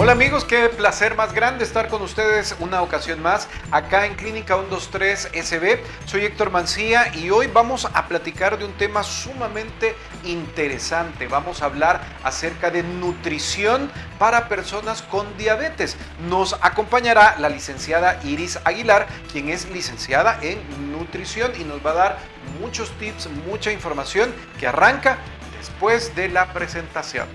Hola amigos, qué placer más grande estar con ustedes una ocasión más acá en Clínica 123 SB. Soy Héctor Mancía y hoy vamos a platicar de un tema sumamente interesante. Vamos a hablar acerca de nutrición para personas con diabetes. Nos acompañará la licenciada Iris Aguilar, quien es licenciada en nutrición y nos va a dar muchos tips, mucha información que arranca después de la presentación.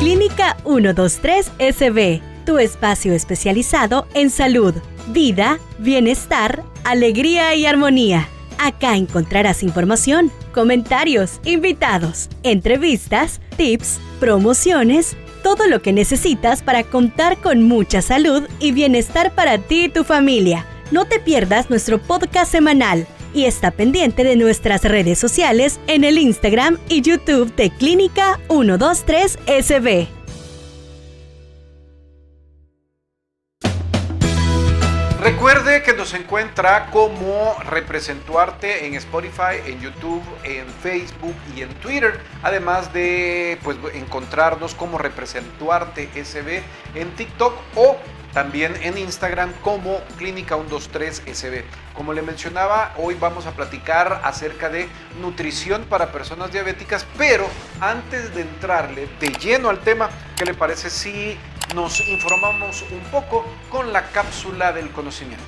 Clínica 123 SB, tu espacio especializado en salud, vida, bienestar, alegría y armonía. Acá encontrarás información, comentarios, invitados, entrevistas, tips, promociones, todo lo que necesitas para contar con mucha salud y bienestar para ti y tu familia. No te pierdas nuestro podcast semanal y está pendiente de nuestras redes sociales en el Instagram y YouTube de Clínica 123 SB. Recuerde que nos encuentra como Representuarte en Spotify, en YouTube, en Facebook y en Twitter. Además de encontrarnos como Representuarte SB en TikTok o también en Instagram como Clínica 123 SB. Como le mencionaba, hoy vamos a platicar acerca de nutrición para personas diabéticas, pero antes de entrarle de lleno al tema, ¿qué le parece si nos informamos un poco con la cápsula del conocimiento?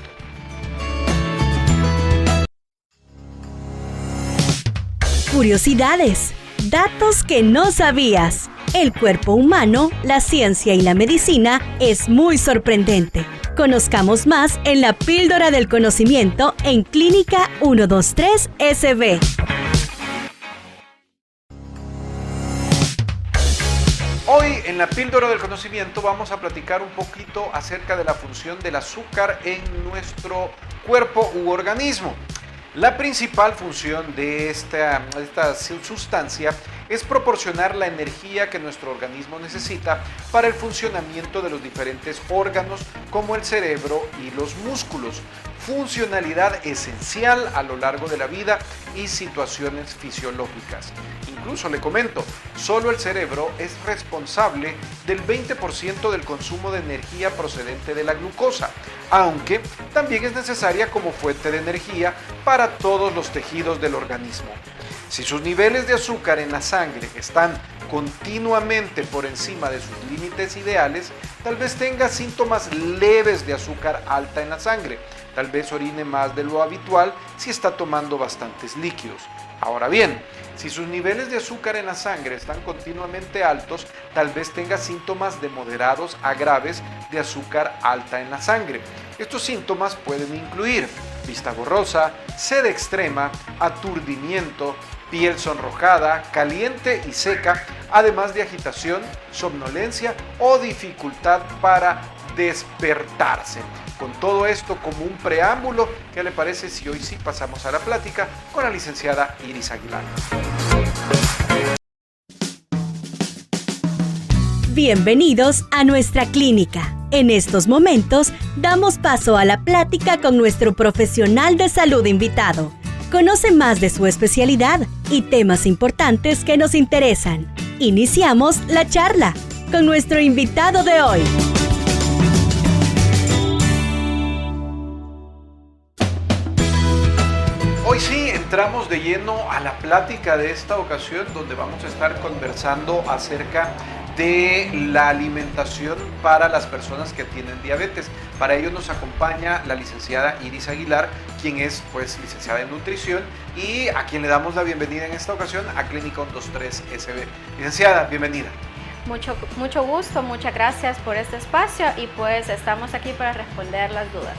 Curiosidades, datos que no sabías. El cuerpo humano, la ciencia y la medicina es muy sorprendente. Conozcamos más en la píldora del conocimiento en Clínica 123 SB. Hoy en la píldora del conocimiento vamos a platicar un poquito acerca de la función del azúcar en nuestro cuerpo u organismo. La principal función de esta sustancia es proporcionar la energía que nuestro organismo necesita para el funcionamiento de los diferentes órganos como el cerebro y los músculos. Funcionalidad esencial a lo largo de la vida y situaciones fisiológicas. Incluso le comento, solo el cerebro es responsable del 20% del consumo de energía procedente de la glucosa, aunque también es necesaria como fuente de energía para todos los tejidos del organismo. Si sus niveles de azúcar en la sangre están continuamente por encima de sus límites ideales, tal vez tenga síntomas leves de azúcar alta en la sangre. Tal vez orine más de lo habitual si está tomando bastantes líquidos. Ahora bien, si sus niveles de azúcar en la sangre están continuamente altos, tal vez tenga síntomas de moderados a graves de azúcar alta en la sangre. Estos síntomas pueden incluir vista borrosa, sed extrema, aturdimiento, piel sonrojada, caliente y seca, además de agitación, somnolencia o dificultad para despertarse. Con todo esto como un preámbulo, ¿qué le parece si hoy sí pasamos a la plática con la licenciada Iris Aguilar? Bienvenidos a nuestra clínica. En estos momentos damos paso a la plática con nuestro profesional de salud invitado. Conoce más de su especialidad y temas importantes que nos interesan. Iniciamos la charla con nuestro invitado de hoy. Hoy sí entramos de lleno a la plática de esta ocasión, donde vamos a estar conversando acerca de la alimentación para las personas que tienen diabetes. Para ello nos acompaña la licenciada Iris Aguilar, quien es licenciada en nutrición y a quien le damos la bienvenida en esta ocasión a Clínica 123 SB. Licenciada, bienvenida. Mucho gusto, muchas gracias por este espacio y pues estamos aquí para responder las dudas.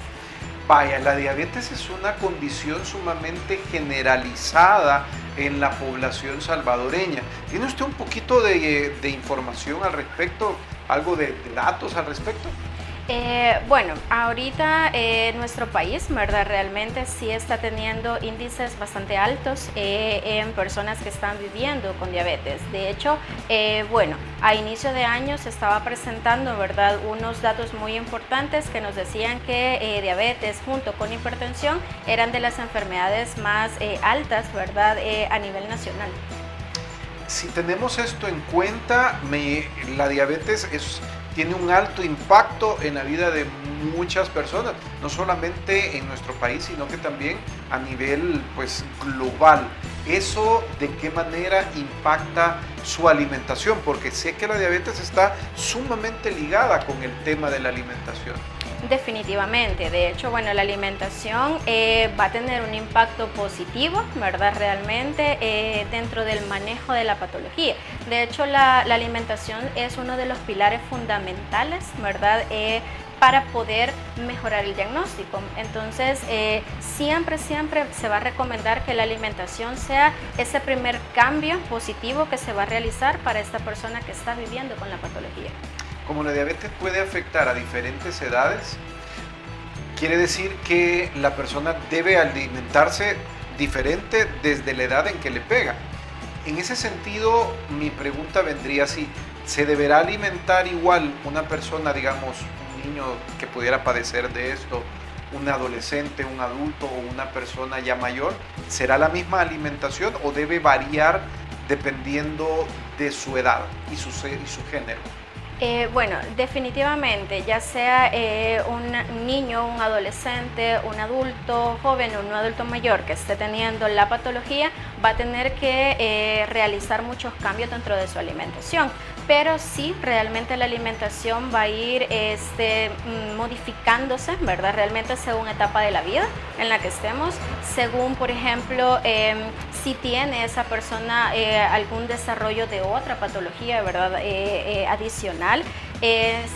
Vaya, la diabetes es una condición sumamente generalizada en la población salvadoreña. ¿Tiene usted un poquito de información al respecto? ¿Algo de datos al respecto? Bueno, ahorita nuestro país, ¿verdad? Realmente sí está teniendo índices bastante altos en personas que están viviendo con diabetes. De hecho, bueno, a inicio de año se estaba presentando, ¿verdad?, unos datos muy importantes que nos decían que diabetes junto con hipertensión eran de las enfermedades más altas, ¿verdad?, a nivel nacional. Si tenemos esto en cuenta, la diabetes tiene un alto impacto en la vida de muchas personas, no solamente en nuestro país, sino que también a nivel pues, global. ¿Eso de qué manera impacta su alimentación? Porque sé que la diabetes está sumamente ligada con el tema de la alimentación. Definitivamente, de hecho, bueno, la alimentación va a tener un impacto positivo, ¿verdad? Realmente dentro del manejo de la patología. De hecho, la alimentación es uno de los pilares fundamentales, ¿verdad? Para poder mejorar el diagnóstico. Entonces, siempre se va a recomendar que la alimentación sea ese primer cambio positivo que se va a realizar para esta persona que está viviendo con la patología. Como la diabetes puede afectar a diferentes edades, quiere decir que la persona debe alimentarse diferente desde la edad en que le pega. En ese sentido, mi pregunta vendría así: ¿se deberá alimentar igual una persona, digamos, un niño que pudiera padecer de esto, un adolescente, un adulto o una persona ya mayor? ¿Será la misma alimentación o debe variar dependiendo de su edad y su género? Bueno, definitivamente, ya sea un niño, un adolescente, un adulto joven o un adulto mayor que esté teniendo la patología, va a tener que realizar muchos cambios dentro de su alimentación. Pero sí, realmente la alimentación va a ir modificándose, ¿verdad? Realmente según etapa de la vida en la que estemos, según, por ejemplo, si tiene esa persona algún desarrollo de otra patología, ¿verdad? Adicional.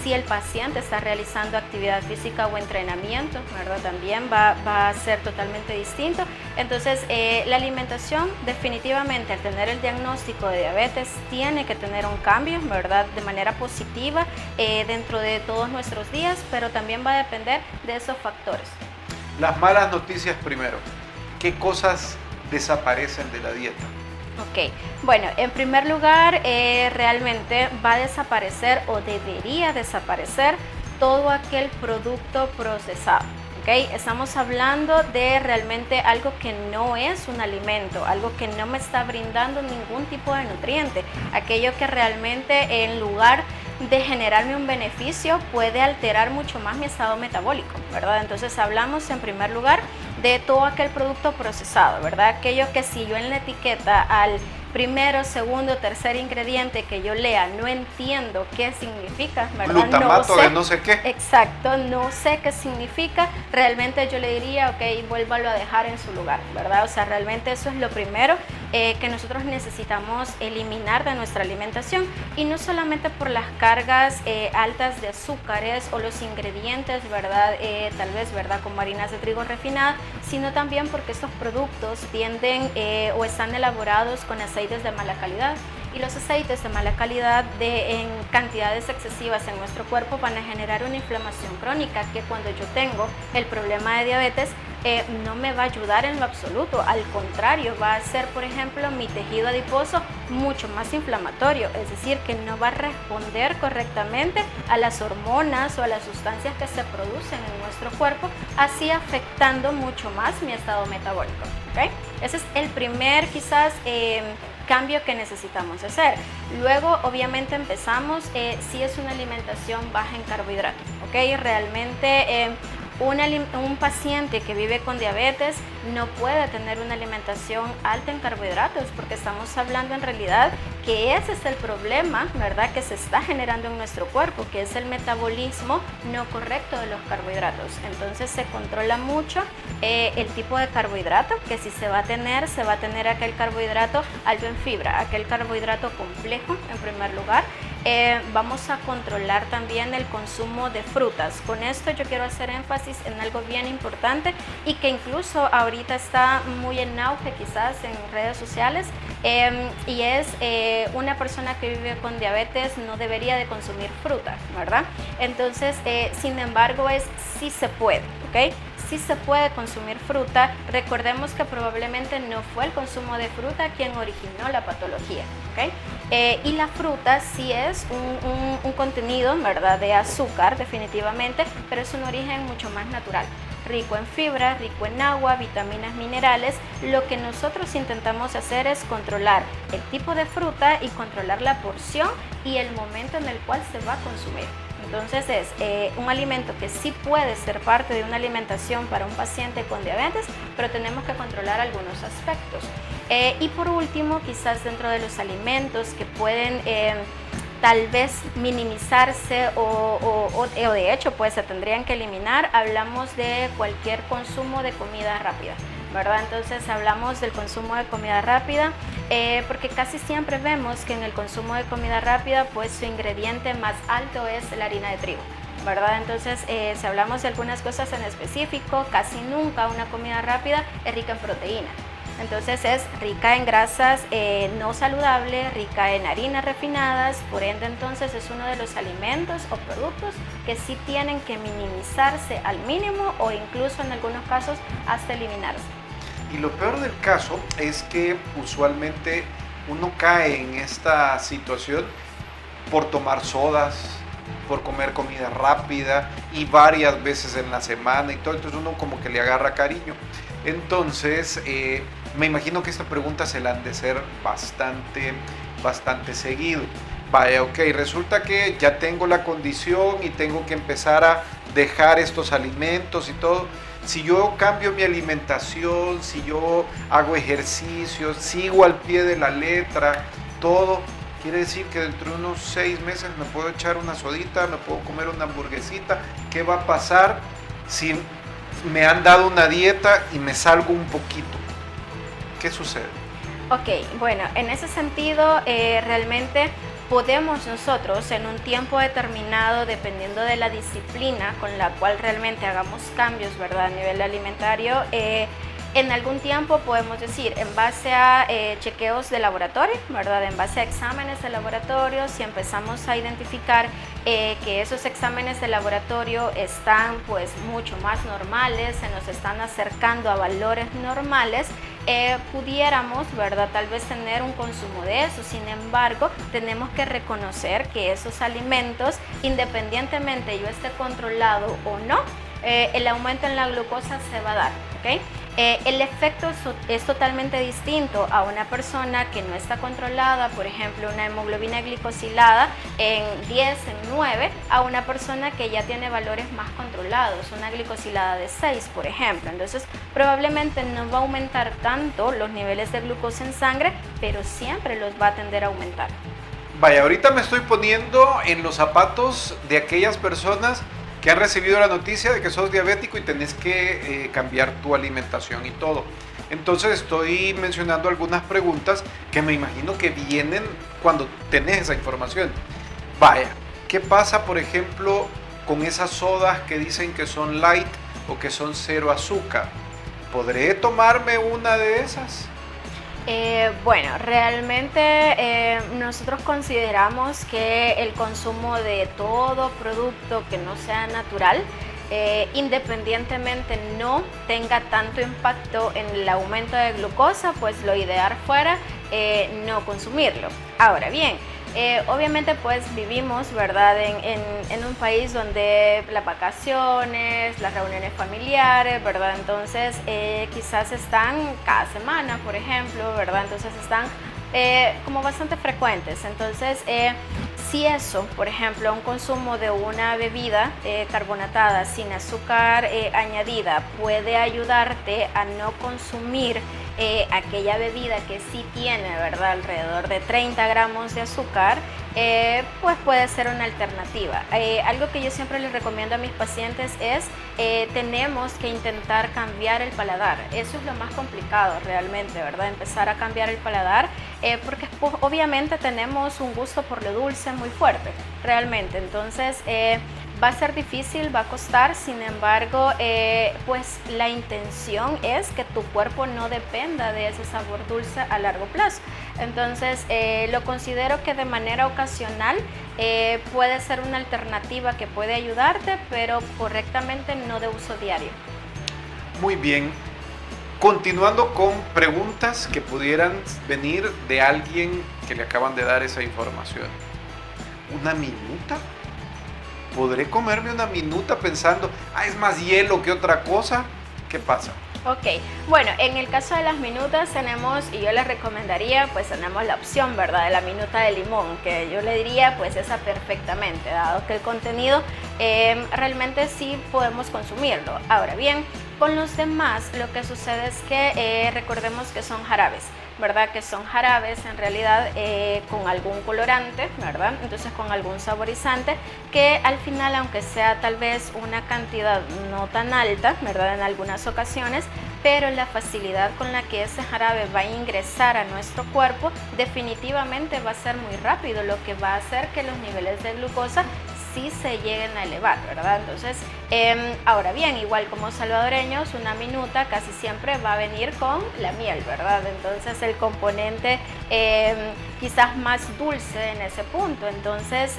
Si el paciente está realizando actividad física o entrenamiento, ¿verdad? También va a ser totalmente distinto. Entonces, la alimentación definitivamente al tener el diagnóstico de diabetes tiene que tener un cambio, ¿verdad? De manera positiva dentro de todos nuestros días, pero también va a depender de esos factores. Las malas noticias primero. ¿Qué cosas desaparecen de la dieta? Ok, bueno, en primer lugar, realmente va a desaparecer o debería desaparecer todo aquel producto procesado. ¿Okay? Estamos hablando de realmente algo que no es un alimento, algo que no me está brindando ningún tipo de nutriente, aquello que realmente en lugar de generarme un beneficio puede alterar mucho más mi estado metabólico, ¿verdad? Entonces hablamos en primer lugar de todo aquel producto procesado, ¿verdad? Aquello que si yo en la etiqueta al primero, segundo, tercer ingrediente que yo lea no entiendo qué significa, ¿verdad? Glutamato de no sé qué. Exacto, no sé qué significa, realmente yo le diría, ok, vuélvalo a dejar en su lugar, ¿verdad? O sea, realmente eso es lo primero que nosotros necesitamos eliminar de nuestra alimentación, y no solamente por las cargas altas de azúcares o los ingredientes, ¿verdad? Tal vez, ¿verdad? Como harinas de trigo refinadas, sino también porque estos productos tienden o están elaborados con aceites de mala calidad, y los aceites de mala calidad en cantidades excesivas en nuestro cuerpo van a generar una inflamación crónica que cuando yo tengo el problema de diabetes no me va a ayudar en lo absoluto, al contrario, va a hacer, por ejemplo, mi tejido adiposo mucho más inflamatorio, es decir, que no va a responder correctamente a las hormonas o a las sustancias que se producen en nuestro cuerpo, así afectando mucho más mi estado metabólico. ¿Okay? Ese es el primer quizás cambio que necesitamos hacer. Luego, obviamente, empezamos si es una alimentación baja en carbohidratos. ¿Okay? Realmente un paciente que vive con diabetes no puede tener una alimentación alta en carbohidratos, porque estamos hablando en realidad que ese es el problema, ¿verdad? Que se está generando en nuestro cuerpo, que es el metabolismo no correcto de los carbohidratos. Entonces se controla mucho el tipo de carbohidrato que si se va a tener aquel carbohidrato alto en fibra, aquel carbohidrato complejo en primer lugar. Vamos a controlar también el consumo de frutas. Con esto yo quiero hacer énfasis en algo bien importante y que incluso ahorita está muy en auge quizás en redes sociales, y es una persona que vive con diabetes no debería de consumir fruta, ¿verdad? Entonces, sin embargo, sí se puede, ¿ok? Sí se puede consumir fruta. Recordemos que probablemente no fue el consumo de fruta quien originó la patología, ¿ok? Y la fruta sí es un contenido, ¿verdad?, de azúcar definitivamente, pero es un origen mucho más natural. rico en fibra, rico en agua, vitaminas, minerales. Lo que nosotros intentamos hacer es controlar el tipo de fruta y controlar la porción y el momento en el cual se va a consumir. Entonces es un alimento que sí puede ser parte de una alimentación para un paciente con diabetes, pero tenemos que controlar algunos aspectos. Y por último, quizás dentro de los alimentos que pueden tal vez minimizarse o de hecho pues se tendrían que eliminar, hablamos de cualquier consumo de comida rápida, ¿verdad? Entonces hablamos del consumo de comida rápida porque casi siempre vemos que en el consumo de comida rápida pues su ingrediente más alto es la harina de trigo, ¿verdad? Entonces si hablamos de algunas cosas en específico, casi nunca una comida rápida es rica en proteína. Entonces es rica en grasas no saludables, rica en harinas refinadas, por ende entonces es uno de los alimentos o productos que sí tienen que minimizarse al mínimo o incluso en algunos casos hasta eliminarse. Y lo peor del caso es que usualmente uno cae en esta situación por tomar sodas, por comer comida rápida y varias veces en la semana y todo, entonces uno como que le agarra cariño. Entonces, me imagino que esta pregunta se la han de hacer bastante seguido. Vaya, ok, resulta que ya tengo la condición y tengo que empezar a dejar estos alimentos y todo. Si yo cambio mi alimentación, si yo hago ejercicios, sigo al pie de la letra, todo, quiere decir que dentro de unos 6 meses me puedo echar una sodita, me puedo comer una hamburguesita. ¿Qué va a pasar si me han dado una dieta y me salgo un poquito? ¿Qué sucede? Ok, bueno, en ese sentido realmente podemos nosotros en un tiempo determinado, dependiendo de la disciplina con la cual realmente hagamos cambios, ¿verdad? A nivel alimentario, en algún tiempo podemos decir, en base a chequeos de laboratorio, ¿verdad? En base a exámenes de laboratorio, si empezamos a identificar que esos exámenes de laboratorio están pues mucho más normales, se nos están acercando a valores normales, pudiéramos, ¿verdad? Tal vez tener un consumo de eso. Sin embargo, tenemos que reconocer que esos alimentos, independientemente yo esté controlado o no, el aumento en la glucosa se va a dar, ¿ok? El efecto es totalmente distinto a una persona que no está controlada, por ejemplo, una hemoglobina glicosilada en 10, en 9, a una persona que ya tiene valores más controlados, una glicosilada de 6, por ejemplo. Entonces, probablemente no va a aumentar tanto los niveles de glucosa en sangre, pero siempre los va a tender a aumentar. Vaya, ahorita me estoy poniendo en los zapatos de aquellas personas que han recibido la noticia de que sos diabético y tenés que cambiar tu alimentación y todo. Entonces estoy mencionando algunas preguntas que me imagino que vienen cuando tenés esa información. Vaya, ¿qué pasa, por ejemplo, con esas sodas que dicen que son light o que son 0 azúcar? ¿Podré tomarme una de esas? Bueno, realmente nosotros consideramos que el consumo de todo producto que no sea natural, independientemente no tenga tanto impacto en el aumento de glucosa, pues lo ideal fuera no consumirlo. Ahora bien, obviamente pues vivimos, ¿verdad? En un país donde las vacaciones, las reuniones familiares, ¿verdad? Entonces quizás están cada semana, por ejemplo, ¿verdad? Entonces están como bastante frecuentes. Entonces si eso, por ejemplo, un consumo de una bebida carbonatada sin azúcar añadida puede ayudarte a no consumir aquella bebida que sí tiene, ¿verdad?, alrededor de 30 gramos de azúcar, pues puede ser una alternativa. Algo que yo siempre les recomiendo a mis pacientes es tenemos que intentar cambiar el paladar. Eso es lo más complicado realmente, ¿verdad? Empezar a cambiar el paladar porque pues, obviamente tenemos un gusto por lo dulce muy fuerte, realmente. Entonces va a ser difícil, va a costar, sin embargo, pues la intención es que tu cuerpo no dependa de ese sabor dulce a largo plazo. Entonces, lo considero que de manera ocasional puede ser una alternativa que puede ayudarte, pero correctamente no de uso diario. Muy bien. Continuando con preguntas que pudieran venir de alguien que le acaban de dar esa información. ¿Una minuta? ¿podré comerme una minuta pensando, es más hielo que otra cosa? ¿Qué pasa? Ok, bueno, en el caso de las minutas tenemos, y yo les recomendaría, pues tenemos la opción, ¿verdad?, de la minuta de limón, que yo le diría, pues esa perfectamente, dado que el contenido realmente sí podemos consumirlo. Ahora bien, con los demás lo que sucede es que recordemos que son jarabes, ¿verdad? Que son jarabes en realidad con algún colorante, ¿verdad? Entonces con algún saborizante que al final, aunque sea tal vez una cantidad no tan alta, ¿verdad? En algunas ocasiones, pero la facilidad con la que ese jarabe va a ingresar a nuestro cuerpo definitivamente va a ser muy rápido, lo que va a hacer que los niveles de glucosa sí se lleguen a elevar, ¿verdad? Entonces, ahora bien, igual como salvadoreños, una minuta casi siempre va a venir con la miel, ¿verdad? Entonces el componente quizás más dulce en ese punto, entonces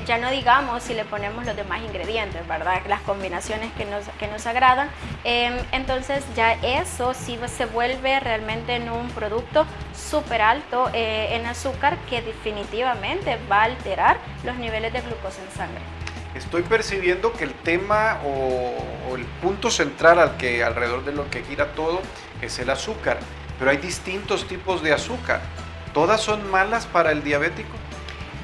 ya no digamos si le ponemos los demás ingredientes, ¿verdad? Las combinaciones que nos agradan, entonces ya eso sí se vuelve realmente en un producto súper alto en azúcar que definitivamente va a alterar los niveles de glucosa en sangre. Estoy percibiendo que el tema o el punto central alrededor de lo que gira todo es el azúcar, pero hay distintos tipos de azúcar. ¿Todas son malas para el diabético?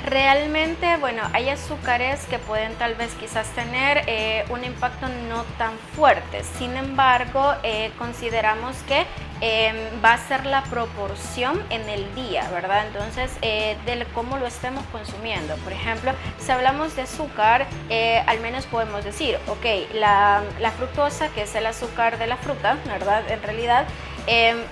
Realmente, bueno, hay azúcares que pueden tal vez quizás tener un impacto no tan fuerte. Sin embargo, consideramos que va a ser la proporción en el día, ¿verdad? Entonces, de cómo lo estemos consumiendo. Por ejemplo, si hablamos de azúcar, al menos podemos decir, ok, la fructosa, que es el azúcar de la fruta, ¿verdad? En realidad,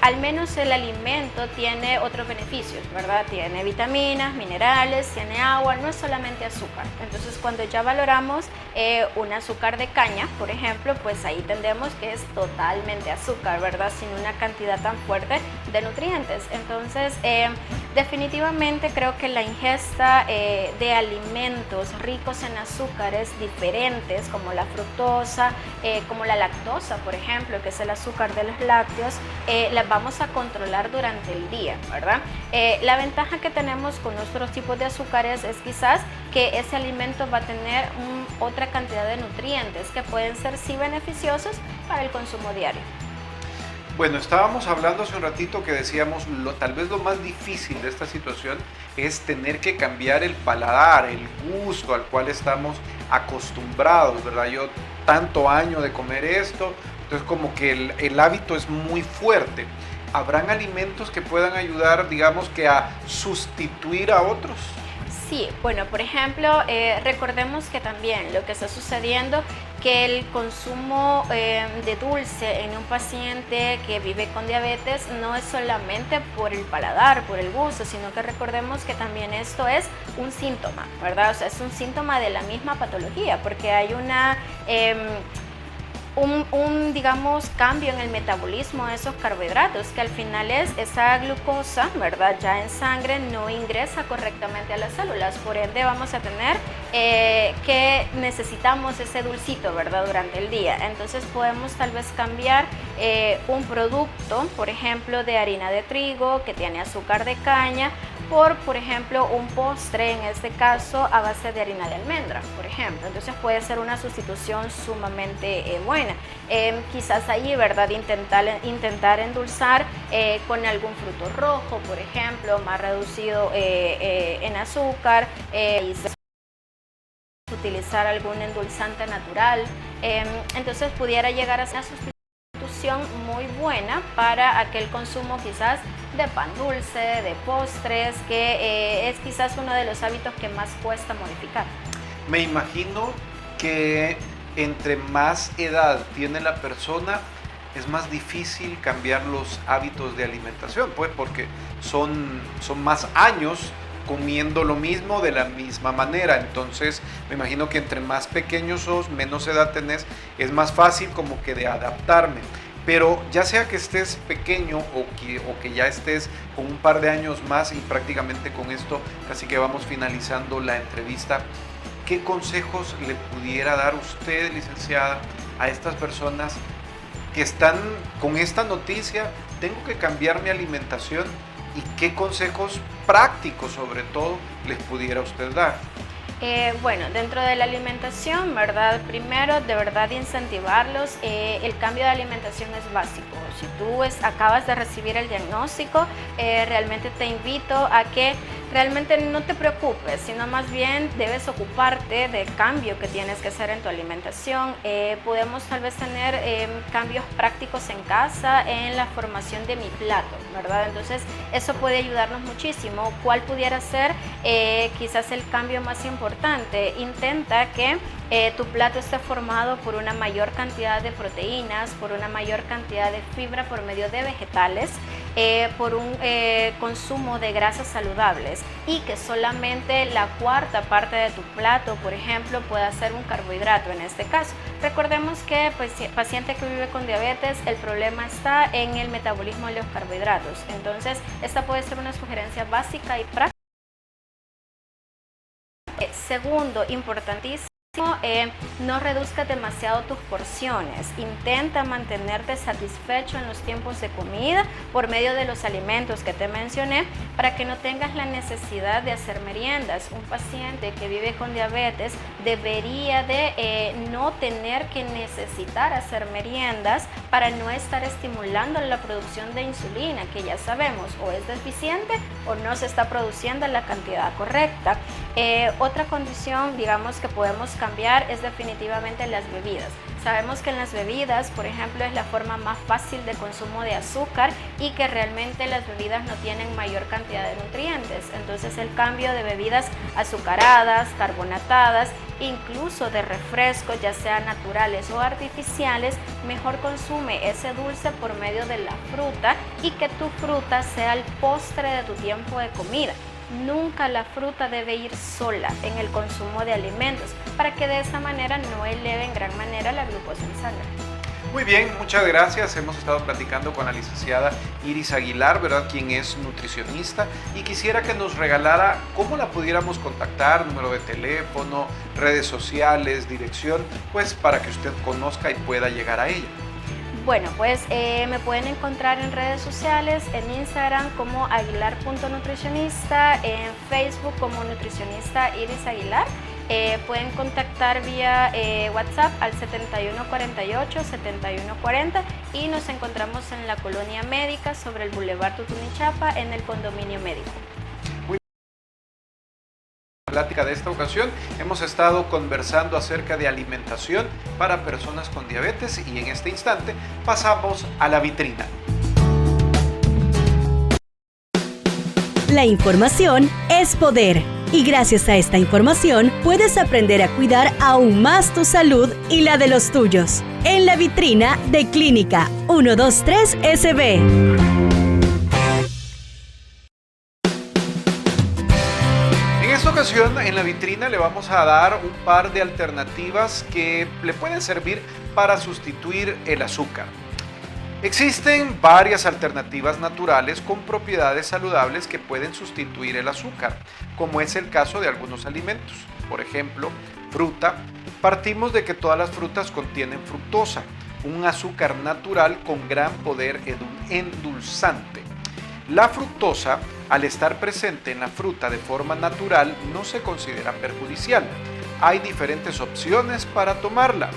al menos el alimento tiene otros beneficios, ¿verdad? Tiene vitaminas, minerales, tiene agua, no es solamente azúcar. Entonces, cuando ya valoramos un azúcar de caña, por ejemplo, pues ahí entendemos que es totalmente azúcar, ¿verdad? Sin una cantidad tan fuerte de nutrientes. Entonces, definitivamente creo que la ingesta de alimentos ricos en azúcares diferentes, como la fructosa, como la lactosa, por ejemplo, que es el azúcar de los lácteos, las vamos a controlar durante el día, ¿verdad? La ventaja que tenemos con nuestros tipos de azúcares es quizás que ese alimento va a tener otra cantidad de nutrientes que pueden ser sí beneficiosos para el consumo diario. Bueno, estábamos hablando hace un ratito que decíamos, tal vez lo más difícil de esta situación es tener que cambiar el paladar, el gusto al cual estamos acostumbrados, ¿verdad? Yo tanto año de comer esto, entonces como que el hábito es muy fuerte. ¿Habrán alimentos que puedan ayudar, digamos, que a sustituir a otros? Sí, bueno, por ejemplo, recordemos que también lo que está sucediendo, que el consumo de dulce en un paciente que vive con diabetes no es solamente por el paladar, por el gusto, sino que recordemos que también esto es un síntoma, ¿verdad? O sea, es un síntoma de la misma patología, porque hay digamos, cambio en el metabolismo de esos carbohidratos, que al final es esa glucosa, ¿verdad? Ya en sangre no ingresa correctamente a las células, por ende vamos a tener que necesitamos ese dulcito, ¿verdad? Durante el día. Entonces podemos tal vez cambiar un producto, por ejemplo, de harina de trigo que tiene azúcar de caña, por ejemplo, un postre, en este caso, a base de harina de almendra, por ejemplo. Entonces puede ser una sustitución sumamente buena. Quizás ahí, ¿verdad? Intentar endulzar con algún fruto rojo, por ejemplo, más reducido en azúcar, y utilizar algún endulzante natural. Entonces pudiera llegar a ser una sustitución muy buena para aquel consumo quizás de pan dulce, de postres, que es quizás uno de los hábitos que más cuesta modificar. Me imagino que entre más edad tiene la persona, es más difícil cambiar los hábitos de alimentación, pues porque son más años comiendo lo mismo de la misma manera. Entonces me imagino que entre más pequeños sos, menos edad tenés, es más fácil como que de adaptarme. Pero ya sea que estés pequeño o que ya estés con un par de años más, y prácticamente con esto casi que vamos finalizando la entrevista, ¿qué consejos le pudiera dar usted, licenciada, a estas personas que están con esta noticia? Tengo que cambiar mi alimentación. ¿Y qué consejos prácticos, sobre todo, les pudiera usted dar? Bueno, dentro de la alimentación, ¿verdad? Primero, de verdad, incentivarlos. El cambio de alimentación es básico. Si tú acabas de recibir el diagnóstico, realmente te invito a que realmente no te preocupes, sino más bien debes ocuparte del cambio que tienes que hacer en tu alimentación. Podemos tal vez tener cambios prácticos en casa en la formación de mi plato, ¿verdad? Entonces, eso puede ayudarnos muchísimo. ¿Cuál pudiera ser quizás el cambio más importante? Intenta que tu plato esté formado por una mayor cantidad de proteínas, por una mayor cantidad de fibra por medio de vegetales, por un consumo de grasas saludables, y que solamente la cuarta parte de tu plato, por ejemplo, pueda ser un carbohidrato en este caso. Recordemos que pues, paciente que vive con diabetes, el problema está en el metabolismo de los carbohidratos. Entonces, esta puede ser una sugerencia básica y práctica. Segundo, importantísimo, no reduzcas demasiado tus porciones. Intenta mantenerte satisfecho en los tiempos de comida por medio de los alimentos que te mencioné, para que no tengas la necesidad de hacer meriendas. Un paciente que vive con diabetes debería de no tener que necesitar hacer meriendas para no estar estimulando la producción de insulina, que ya sabemos o es deficiente o no se está produciendo en la cantidad correcta. Otra condición, digamos, que podemos cambiar es definitivamente las bebidas. Sabemos que en las bebidas, por ejemplo, es la forma más fácil de consumo de azúcar, y que realmente las bebidas no tienen mayor cantidad de nutrientes. Entonces, el cambio de bebidas azucaradas, carbonatadas, incluso de refrescos, ya sean naturales o artificiales, mejor consume ese dulce por medio de la fruta, y que tu fruta sea el postre de tu tiempo de comida. Nunca la fruta debe ir sola en el consumo de alimentos, para que de esa manera no eleve en gran manera la glucosa en sangre. Muy bien, muchas gracias. Hemos estado platicando con la licenciada Iris Aguilar, ¿verdad?, quien es nutricionista, y quisiera que nos regalara cómo la pudiéramos contactar, número de teléfono, redes sociales, dirección, pues para que usted conozca y pueda llegar a ella. Bueno, pues me pueden encontrar en redes sociales, en Instagram como aguilar.nutricionista, en Facebook como nutricionista Iris Aguilar. Pueden contactar vía WhatsApp al 7148-7140, y nos encontramos en la Colonia Médica sobre el Boulevard Tutunichapa, en el condominio médico. Plática de esta ocasión hemos estado conversando acerca de alimentación para personas con diabetes, y en este instante pasamos a la vitrina. La información es poder, y gracias a esta información puedes aprender a cuidar aún más tu salud y la de los tuyos. En la vitrina de Clínica 123 SB. En esta ocasión, en la vitrina, le vamos a dar un par de alternativas que le pueden servir para sustituir el azúcar. Existen varias alternativas naturales con propiedades saludables que pueden sustituir el azúcar, como es el caso de algunos alimentos. Por ejemplo, fruta. Partimos de que todas las frutas contienen fructosa, un azúcar natural con gran poder endulzante. La fructosa, al estar presente en la fruta de forma natural, no se considera perjudicial. Hay diferentes opciones para tomarla.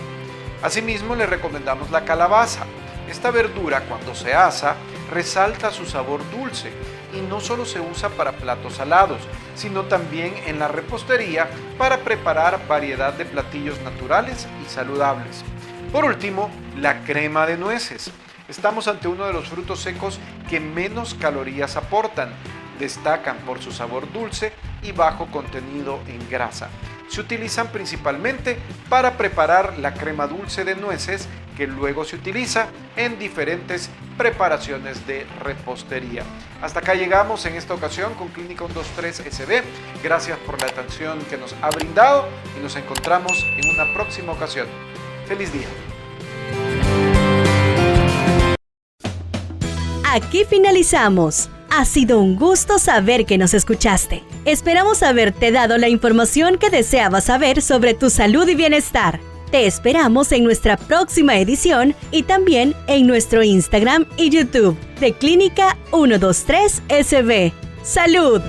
Asimismo, le recomendamos la calabaza. Esta verdura, cuando se asa, resalta su sabor dulce, y no solo se usa para platos salados, sino también en la repostería para preparar variedad de platillos naturales y saludables. Por último, la crema de nueces. Estamos ante uno de los frutos secos que menos calorías aportan. Destacan por su sabor dulce y bajo contenido en grasa. Se utilizan principalmente para preparar la crema dulce de nueces, que luego se utiliza en diferentes preparaciones de repostería. Hasta acá llegamos en esta ocasión con Clínica 123 SB. Gracias por la atención que nos ha brindado, y nos encontramos en una próxima ocasión. ¡Feliz día! Aquí finalizamos. Ha sido un gusto saber que nos escuchaste. Esperamos haberte dado la información que deseabas saber sobre tu salud y bienestar. Te esperamos en nuestra próxima edición, y también en nuestro Instagram y YouTube de Clínica 123 SB. ¡Salud!